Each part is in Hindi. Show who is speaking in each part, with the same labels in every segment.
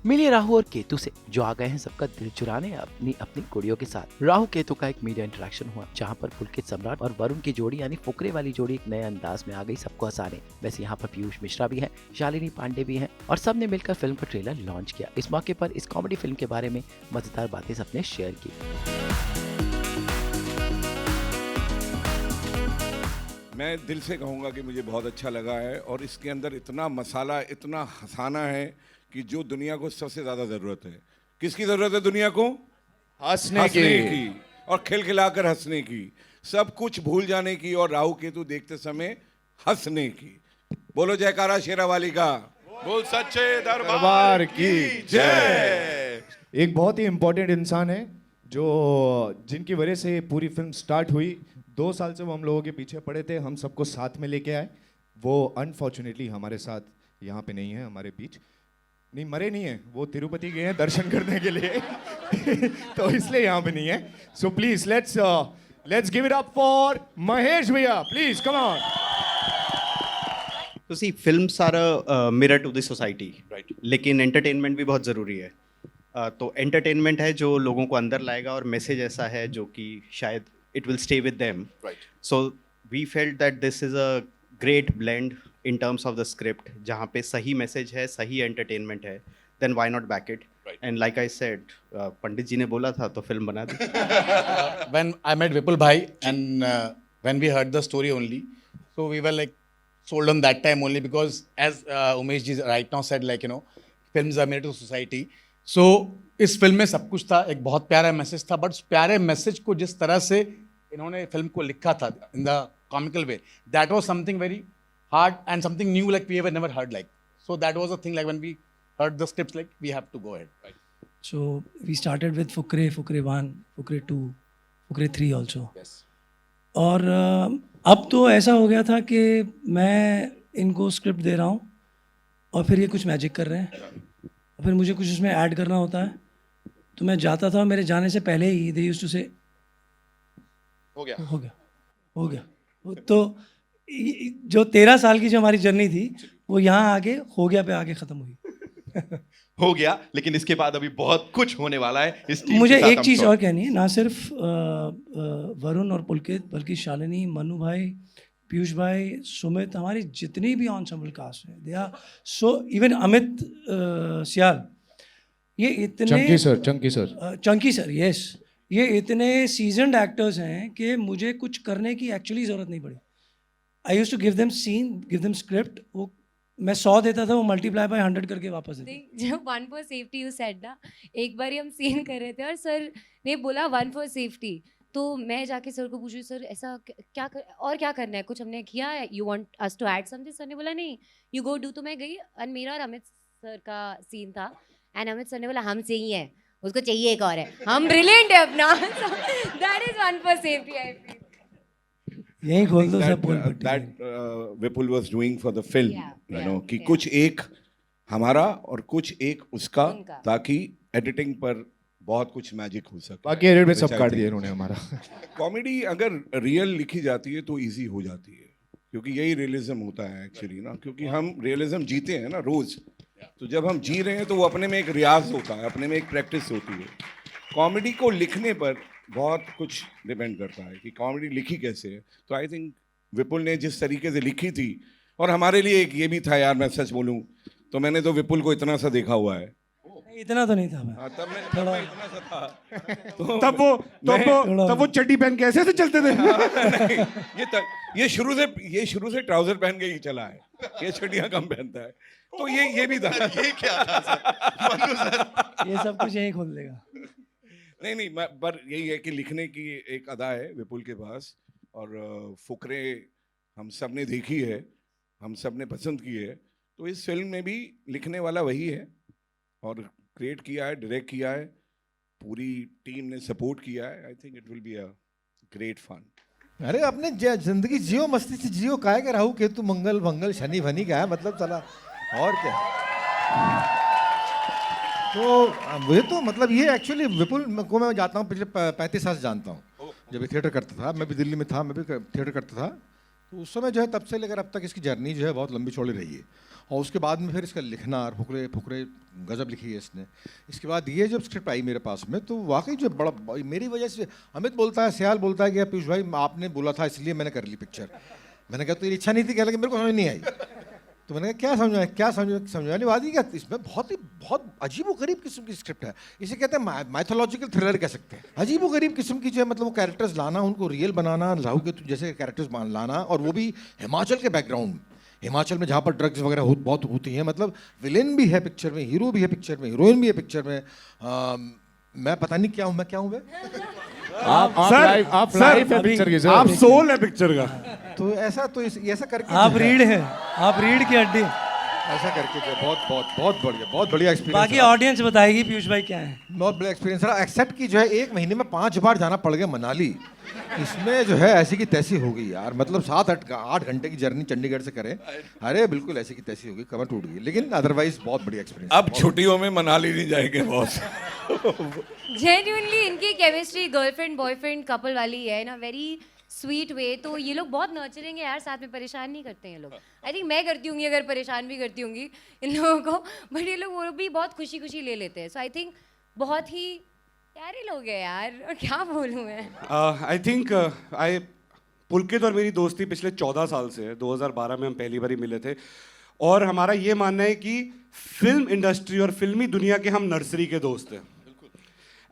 Speaker 1: मिलिए राहु और केतु से, जो आ गए हैं सबका दिल चुराने अपनी अपनी कुड़ियों के साथ। राहु केतु का एक मीडिया इंटरेक्शन हुआ, जहां पर पुलकित सम्राट और वरुण की जोड़ी यानी फुकरे वाली जोड़ी एक नए अंदाज में आ गई सबको हंसाने। वैसे यहाँ पर पीयूष मिश्रा भी हैं, शालिनी पांडे भी हैं और सबने मिलकर फिल्म का ट्रेलर लॉन्च किया। इस मौके पर इस कॉमेडी फिल्म के बारे में मजेदार बातें सबने शेयर की।
Speaker 2: मैं दिल से कहूँगा कि मुझे बहुत अच्छा लगा है और इसके अंदर इतना मसाला, इतना हंसाना है कि जो दुनिया को सबसे ज़्यादा ज़रूरत है। किसकी ज़रूरत है दुनिया को?
Speaker 3: हंसने की
Speaker 2: और खिलखिलाकर हंसने की, सब कुछ भूल जाने की और राहु केतु देखते समय हंसने की। बोलो जयकारा शेरावाली का।
Speaker 3: बोल सच्चे दरबार की जय।
Speaker 4: एक बहुत ही इम्पोर्टेंट इंसान है जो जिनकी वजह से पूरी फिल्म स्टार्ट हुई। 2 साल से वो हम लोगों के पीछे पड़े थे, हम सबको साथ में लेके आए। वो अनफॉर्चुनेटली हमारे साथ यहाँ पे नहीं है, हमारे बीच नहीं, मरे नहीं है, वो तिरुपति गए हैं दर्शन करने के लिए तो इसलिए यहाँ पे नहीं है। So please let's give it up for Mahesh bhaiya, please come on.
Speaker 5: तो see films are a mirror to the society, right, लेकिन एंटरटेनमेंट भी बहुत ज़रूरी है। तो एंटरटेनमेंट है जो लोगों को अंदर लाएगा और मैसेज ऐसा है जो कि शायद it will stay with them.
Speaker 3: Right.
Speaker 5: So we felt that this is a great blend in terms of the script, जहाँ पे सही मैसेज है, सही एंटरटेनमेंट है, then why not back it?
Speaker 3: Right.
Speaker 5: And like I said, पंडित जी ने बोला था तो फिल्म बना दी।
Speaker 6: When I met Vipul Bhai and when we heard the story only, so we were like sold on that time only because as Umesh ji right now said, like films are made to society. So इस फिल्म में सब कुछ था, एक बहुत प्यारा मैसेज था, बट उस प्यारे मैसेज को जिस तरह से इन्होंने फिल्म को लिखा था in the comical way, that was something very hard and something new, like we have never heard, like so that was a thing, like when we heard the script, like we have to go ahead.
Speaker 7: So we started with Fukre 1, Fukre 2, Fukre 3 also.
Speaker 3: Yes.
Speaker 7: और अब तो ऐसा हो गया था कि मैं इनको स्क्रिप्ट दे रहा हूँ और फिर ये कुछ मैजिक कर रहे हैं और फिर मुझे कुछ उसमें ऐड करना होता है। तो मैं जाता था, मेरे जाने से पहले ही दे यूज्ड टू से
Speaker 3: हो गया
Speaker 7: हो गया। तो जो 13 साल की जो हमारी जर्नी थी वो यहाँ आगे हो गया पे आगे ख़त्म हुई।
Speaker 3: हो गया, लेकिन इसके बाद अभी बहुत कुछ होने वाला है इस टीम
Speaker 7: मुझे
Speaker 3: के साथ,
Speaker 7: एक
Speaker 3: हम
Speaker 7: चीज़
Speaker 3: sure।
Speaker 7: और कहनी है, ना सिर्फ वरुण और पुलकित बल्कि शालिनी, मनु भाई, पीयूष भाई, सुमित, हमारी जितनी भी ऑन्सेंबल कास्ट है, they are so, even Amit Sial, ये इतने चंकी सर यस, ये इतने सीजन्ड एक्टर्स हैं कि मुझे कुछ करने की एक्चुअली ज़रूरत नहीं पड़ी। I used to give them scene, give them script, वो मैं 100 देता था, वो मल्टीप्लाई बाय 100 करके वापस देते।
Speaker 8: जो 1 फॉर सेफ्टी यू सेड ना, एक बार हम सीन कर रहे थे और सर ने बोला 1 फॉर सेफ्टी, तो मैं जाके सर को पूछी, सर ऐसा क्या क्या करना है, कुछ हमने किया है, you want us to add something? Sir ने बोला नहीं, यू गो डू। तो मैं गई और मेरा और अमित सर का सीन था एंड अमित सर ने बोला हम सही है, उसको चाहिए एक और है, हम ब्रिलियंट है अपना। That is 1 for safety. I feel
Speaker 7: यही खोल दो सब बोल
Speaker 2: that Vipul was doing for the film, कि
Speaker 8: yeah.
Speaker 2: कुछ एक हमारा और कुछ एक उसका,
Speaker 8: उनका।
Speaker 2: ताकि एडिटिंग पर बहुत कुछ मैजिक हो सके।
Speaker 4: बाकी एडिट में सब काट दिया इन्होंने हमारा।
Speaker 2: कॉमेडी अगर रियल लिखी जाती है तो इजी हो जाती है, क्योंकि यही रियलिज्म होता है एक्चुअली ना, क्योंकि हम रियलिज्म जीते हैं ना रोज। तो जब हम जी रहे हैं तो वो अपने में एक रियाज होता है, अपने में एक प्रैक्टिस होती है। कॉमेडी को लिखने पर बहुत कुछ डिपेंड करता है कि कॉमेडी लिखी कैसे है। तो आई थिंक विपुल ने जिस तरीके से लिखी थी, और हमारे लिए एक ये भी था यार, मैं सच बोलूं तो मैंने तो विपुल को इतना सा देखा हुआ है।
Speaker 7: इतना तो नहीं था मैं।
Speaker 2: हाँ, तब मैं इतना सा था। तो
Speaker 4: तब वो चड्डी पहन के ऐसे से चलते थे।
Speaker 2: नहीं, ये शुरू से ट्राउजर पहन के ही चला है, ये चड्डियां कम पहनता है। तो ये भी था।
Speaker 3: ये क्या था सर?
Speaker 7: ये सब कुछ यही खोल देगा।
Speaker 2: नहीं, पर यही है कि लिखने की एक अदा है विपुल के पास, और फुकरे हम सब ने देखी है, हम सब ने पसंद की है। तो इस फिल्म में भी लिखने वाला वही है, और क्रिएट किया है, डायरेक्ट किया है, पूरी टीम ने सपोर्ट किया है। I think it will be a great fun.
Speaker 9: अरे अपने जिंदगी जियो, मस्ती से जियो, काहे के राहु केतु मंगल भंगल शनि भनी का है मतलब, चला और क्या। तो मुझे तो मतलब ये एक्चुअली विपुल को मैं जाता हूँ, पिछले 35 साल से जानता हूँ। जब ये थिएटर करता था, मैं भी दिल्ली में था, मैं भी थिएटर करता था, तो उस समय जो है तब से लेकर अब तक इसकी जर्नी जो है बहुत लंबी चौड़ी रही है। और उसके बाद में फिर इसका लिखना और फुकरे फुकरे गजब लिखी है इसने। इसके बाद ये जब स्क्रिप्ट आई मेरे पास में तो वाकई जो बड़ा मेरी वजह से अमित बोलता है, सियाल बोलता है कि पीयूष भाई आपने बोला था इसलिए मैंने कर ली पिक्चर। मैंने कहा तो ये इच्छा नहीं थी, कह लगा मेरे को समझ नहीं आई। तो मैंने कहा क्या समझाने वाली क्या, इसमें बहुत अजीब व गरीब किस्म की स्क्रिप्ट है। इसे कहते हैं माइथोलॉजिकल थ्रिलर कह सकते हैं। अजीब व गरीब किस्म की जो है, मतलब वो कैरेक्टर्स लाना, उनको रियल बनाना, राहु केतु जैसे कैरेक्टर्स लाना, और वो भी हिमाचल के बैकग्राउंड, हिमाचल में जहाँ पर ड्रग्स वगैरह बहुत होती हैं। मतलब विलेन भी है पिक्चर में, हीरो भी है पिक्चर में, हीरोइन भी है पिक्चर में। मैं पता नहीं क्या हूँ मैं
Speaker 4: आप लाइफ है पिक्चर की,
Speaker 10: आप सोल है पिक्चर का।
Speaker 9: तो ऐसा करके
Speaker 7: आप रीढ़ है, आप रीढ़ की हड्डी।
Speaker 9: ऐसा करके जो बहुत बढ़िया एक्सपीरियंस।
Speaker 7: बाकी ऑडियंस बताएगी पीयूष भाई क्या है।
Speaker 9: बहुत बड़ा एक्सपीरियंस रहा। एक्सेप्ट की जो है 1 महीने में 5 बार जाना पड़ गया मनाली। इसमें जो है ऐसी की तैसी हो गई यार, मतलब 7-8 घंटे की जर्नी चंडीगढ़ से करें, अरे बिल्कुल ऐसी की तैसी हो गई, कमर टूट गई। लेकिन अदरवाइज बहुत बढ़िया एक्सपीरियंस।
Speaker 2: अब छुट्टियों में मनाली नहीं जाएंगे बॉस।
Speaker 8: जेन्युइनली इनकी केमिस्ट्री गर्लफ्रेंड बॉयफ्रेंड कपल वाली है ना, वेरी स्वीट वे। तो ये लोग बहुत नर्चरिंग है यार, साथ में परेशान नहीं करते हैं लोग। आई थिंक मैं करती होंगी, अगर परेशान भी करती होंगी इन लोगों को, बट ये लोग वो भी बहुत खुशी खुशी ले लेते हैं। सो आई थिंक बहुत ही प्यारे लोग हैं यार, और क्या बोलूँ मैं।
Speaker 10: आई थिंक पुलकित और मेरी दोस्ती पिछले 14 साल से है। 2012 में हम पहली बार मिले थे, और हमारा ये मानना है कि फिल्म इंडस्ट्री और फिल्मी दुनिया के हम नर्सरी के दोस्त हैं।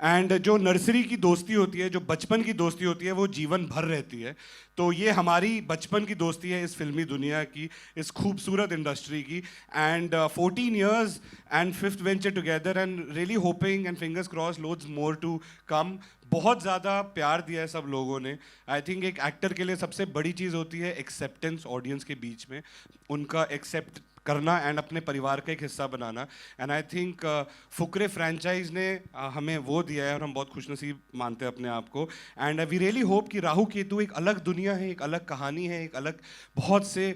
Speaker 10: एंड जो नर्सरी की दोस्ती होती है, जो बचपन की दोस्ती होती है, वो जीवन भर रहती है। तो ये हमारी बचपन की दोस्ती है इस फिल्मी दुनिया की, इस खूबसूरत इंडस्ट्री की। And 14 years and 5th venture together, and really hoping and fingers cross loads more to come. बहुत ज़्यादा प्यार दिया है सब लोगों ने। आई थिंक एक एक्टर के लिए सबसे बड़ी चीज़ होती है एक्सेप्टेंस ऑडियंस के बीच में, उनका एक्सेप्ट करना एंड अपने परिवार का एक हिस्सा बनाना। And I think Fukrey franchise ने हमें वो दिया है, और हम बहुत खुशनसीब मानते हैं अपने आप को। एंड वी रियली होप कि राहु केतु एक अलग दुनिया है, एक अलग कहानी है, एक अलग बहुत से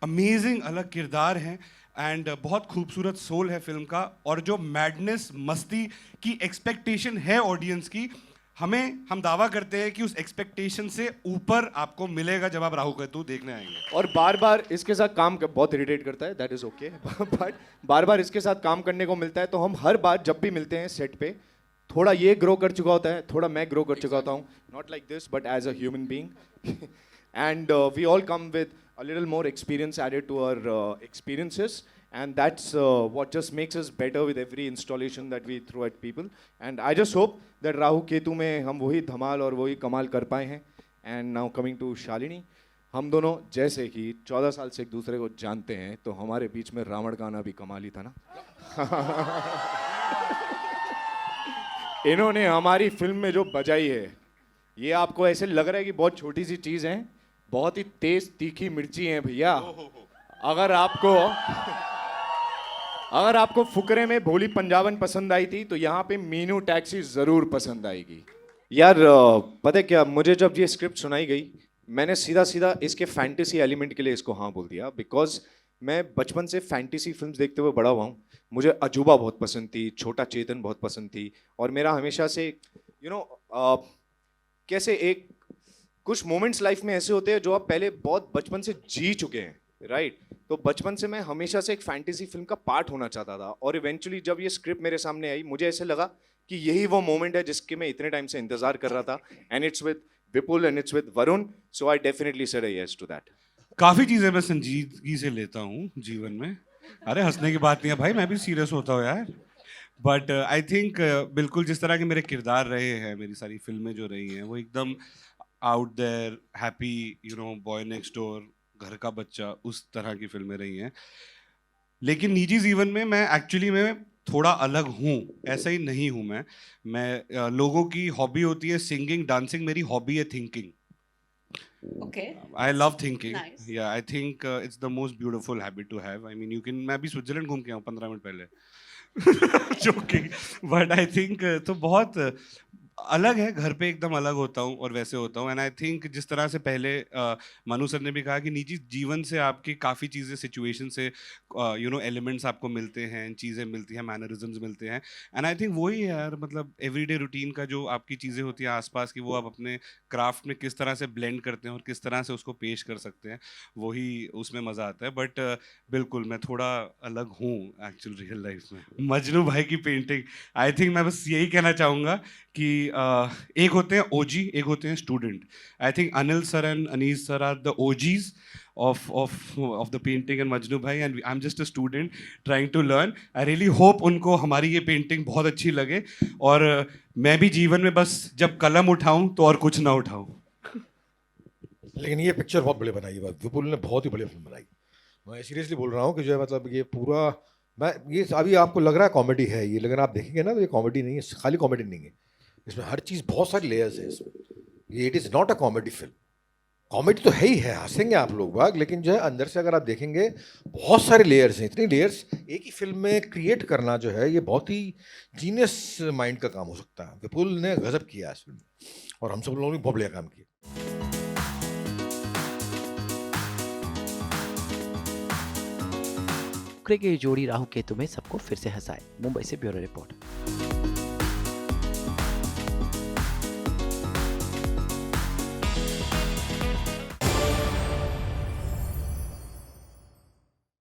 Speaker 10: अमेजिंग अलग किरदार हैं, एंड बहुत खूबसूरत सोल है फिल्म का। और जो मैडनेस मस्ती की एक्सपेक्टेशन है ऑडियंस की, हम दावा करते हैं कि उस एक्सपेक्टेशन से ऊपर आपको मिलेगा जब आप राहु केतु देखने आएंगे।
Speaker 4: और बार बार इसके साथ बहुत इरिटेट करता है, दैट इज ओके, बट बार बार इसके साथ काम करने को मिलता है। तो हम हर बार जब भी मिलते हैं सेट पे, थोड़ा ये ग्रो कर चुका होता है, थोड़ा मैं ग्रो कर चुका होता हूँ, not like this but as a human being. And we all come with a little more experience added to our experiences, and that's what just makes us better with every installation that we throw at people. And I just hope that Rahu Ketu में हम वही धमाल और वही कमाल कर पाए हैं। And now coming to Shalini, हम दोनों जैसे कि 14 साल से एक दूसरे को जानते हैं, तो हमारे बीच में रावण गाना भी कमाल ही था ना। इन्होंने हमारी फिल्म में जो बजाई है, ये आपको ऐसे लग रहा है कि बहुत छोटी सी चीज़ है, बहुत ही तेज तीखी मिर्ची है भैया। अगर आपको फुकरे में भोली पंजाबन पसंद आई थी, तो यहाँ पे मीनू टैक्सी जरूर पसंद आएगी यार। पता है क्या, मुझे जब ये स्क्रिप्ट सुनाई गई, मैंने सीधा सीधा इसके फैंटेसी एलिमेंट के लिए इसको हाँ बोल दिया, बिकॉज मैं बचपन से फैंटेसी फिल्म्स देखते हुए बड़ा हुआ हूँ। मुझे अजूबा बहुत पसंद थी, छोटा चेतन बहुत पसंद थी, और मेरा हमेशा से कैसे एक कुछ मोमेंट्स लाइफ में ऐसे होते हैं जो आप पहले बहुत बचपन से जी चुके हैं, राइट? तो बचपन से मैं हमेशा से एक फैंटेसी फिल्म का पार्ट होना चाहता था, और इवेंचुअली जब ये स्क्रिप्ट मेरे सामने आई, मुझे ऐसे लगा कि यही वो मोमेंट है जिसके मैं इतने टाइम से इंतजार कर रहा था। And it's with Vipul and it's with Varun, so I definitely said yes to that.
Speaker 10: काफ़ी चीज़ें मैं संजीदगी से लेता हूँ जीवन में। अरे हंसने की बात नहीं है भाई, मैं भी सीरियस होता हूँ यार। बट आई थिंक बिल्कुल जिस तरह के मेरे किरदार रहे हैं, मेरी सारी फिल्में जो रही हैं, वो एकदम out there, happy, boy next door, घर का बच्चा, उस तरह की फिल्में रही हैं। लेकिन निजी जीवन में मैं एक्चुअली थोड़ा अलग हूँ, ऐसा ही नहीं हूँ मैं लोगों की हॉबी होती है सिंगिंग, डांसिंग, मेरी हॉबी है thinking.
Speaker 11: Okay.
Speaker 10: I love thinking.
Speaker 11: Nice.
Speaker 10: Yeah, I think it's the most beautiful habit to have. I mean, मैं भी स्विट्जरलैंड घूम के आऊँ 15 मिनट पहले। Joking. But I think तो बहुत अलग है, घर पे एकदम अलग होता हूँ और वैसे होता हूँ। एंड आई थिंक जिस तरह से पहले मनु सर ने भी कहा कि निजी जीवन से आपकी काफ़ी चीज़ें, सिचुएशन से एलिमेंट्स आपको मिलते हैं, चीज़ें मिलती हैं, मैनरिज्म्स मिलते हैं। एंड आई थिंक वही है यार, मतलब एवरीडे रूटीन का जो आपकी चीज़ें होती हैं आसपास की, वो आप अपने क्राफ्ट में किस तरह से ब्लेंड करते हैं और किस तरह से उसको पेश कर सकते हैं, वही उसमें मज़ा आता है। बट बिल्कुल मैं थोड़ा अलग हूँ एक्चुअल रियल लाइफ में। मजनू भाई की पेंटिंग, आई थिंक मैं बस यही कहना चाहूँगा कि एक होते हैं ओजी, एक होते हैं student. I think Anil sir and Anees sir are the OGs of the painting and Majnu bhai, and I'm just a student trying to learn. I really hope उनको हमारी ये पेंटिंग बहुत अच्छी लगे और मैं भी जीवन में बस जब कलम उठाऊं तो और कुछ ना उठाऊं।
Speaker 9: लेकिन ये पिक्चर बहुत बढ़िया बनाई है, विपुल ने बहुत ही बढ़िया फिल्म बनाई। मैं सीरियसली बोल रहा हूँ कि जो है मतलब ये पूरा, मैं ये अभी आपको लग रहा है कॉमेडी है ये, लेकिन आप देखेंगे ना तो ये कॉमेडी नहीं है, खाली कॉमेडी नहीं है, इसमें हर चीज़, बहुत सारी लेयर्स है इसमें। ये it is not a comedy film. Comedy तो है ही है, हंसेंगे आप लोग बाग, लेकिन जो है अंदर से अगर आप देखेंगे बहुत सारे लेयर्स हैं। इतनी लेयर्स एक ही फिल्म में क्रिएट करना जो है ये बहुत ही जीनियस माइंड का काम हो सकता है। विपुल ने गजब किया इस फिल्म में और हम सब लोगों ने बहुत बढ़िया काम किया।
Speaker 1: फुकरे की जोड़ी राहु केतु में सबको फिर से हंसाए। मुंबई से ब्यूरो रिपोर्ट।